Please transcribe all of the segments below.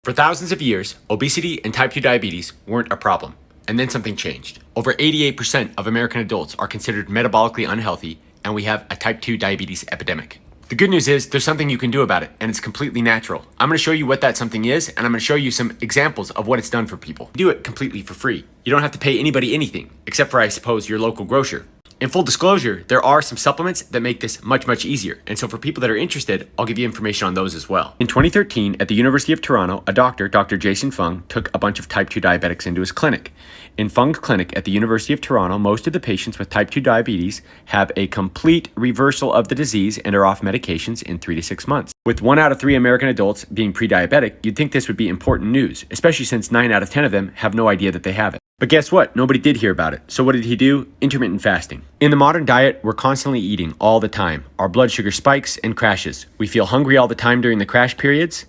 For thousands of years, obesity and type 2 diabetes weren't a problem. And then something changed. Over 88% of American adults are considered metabolically unhealthy, and we have a type 2 diabetes epidemic. The good news is there's something you can do about it, and it's completely natural. I'm going to show you what that something is, and I'm going to show you some examples of what it's done for people. Do it completely for free. You don't have to pay anybody anything, except for, I suppose, your local grocer. In full disclosure, there are some supplements that make this much easier. And so for people that are interested, I'll give you information on those as well. In 2013, at the University of Toronto, a doctor, Dr. Jason Fung, took a bunch of type 2 diabetics into his clinic. In Fung's clinic at the University of Toronto, most of the patients with type 2 diabetes have a complete reversal of the disease and are off medications in 3 to 6 months. With 1 out of 3 American adults being pre-diabetic, you'd think this would be important news, especially since 9 out of 10 of them have no idea that they have it. But guess what? Nobody did hear about it. So what did he do? Intermittent fasting. In the modern diet, we're constantly eating all the time. Our blood sugar spikes and crashes. We feel hungry all the time during the crash periods.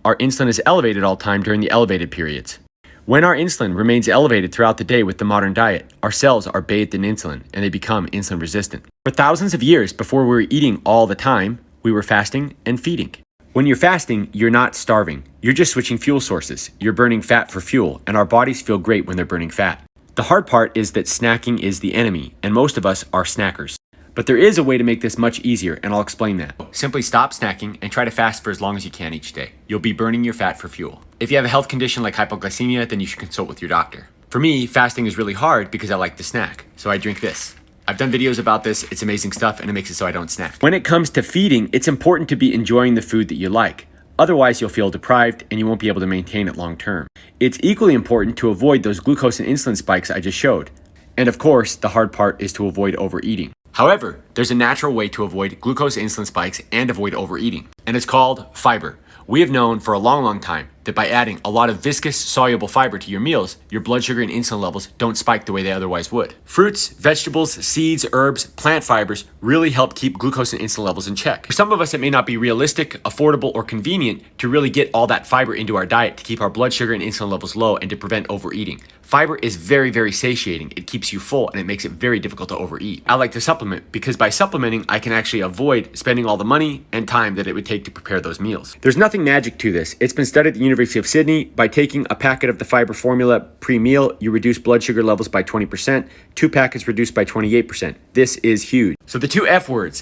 Our insulin is elevated all the time during the elevated periods. When our insulin remains elevated throughout the day with the modern diet, our cells are bathed in insulin and they become insulin resistant. For thousands of years before we were eating all the time, we were fasting and feeding. When you're fasting, you're not starving. You're just switching fuel sources. You're burning fat for fuel, and our bodies feel great when they're burning fat. The hard part is that snacking is the enemy, and most of us are snackers. But there is a way to make this much easier, and I'll explain that. Simply stop snacking and try to fast for as long as you can each day. You'll be burning your fat for fuel. If you have a health condition like hypoglycemia, then you should consult with your doctor. For me, fasting is really hard because I like to snack, so I drink this. I've done videos about this, it's amazing stuff, and it makes it so I don't snack. When it comes to feeding, it's important to be enjoying the food that you like. Otherwise, you'll feel deprived and you won't be able to maintain it long term. It's equally important to avoid those glucose and insulin spikes I just showed. And of course, the hard part is to avoid overeating. However, there's a natural way to avoid glucose and insulin spikes and avoid overeating, and it's called fiber. We have known for a long time that by adding a lot of viscous, soluble fiber to your meals, your blood sugar and insulin levels don't spike the way they otherwise would. Fruits, vegetables, seeds, herbs, plant fibers really help keep glucose and insulin levels in check. For some of us, it may not be realistic, affordable, or convenient to really get all that fiber into our diet to keep our blood sugar and insulin levels low and to prevent overeating. Fiber is very satiating. It keeps you full and it makes it very difficult to overeat. I like to supplement because by supplementing, I can actually avoid spending all the money and time that it would take to prepare those meals. There's nothing magic to this. It's been studied at the University of Sydney. By taking a packet of the fiber formula pre-meal, you reduce blood sugar levels by 20%, 2 packets reduced by 28%. This is huge. So the 2 F words,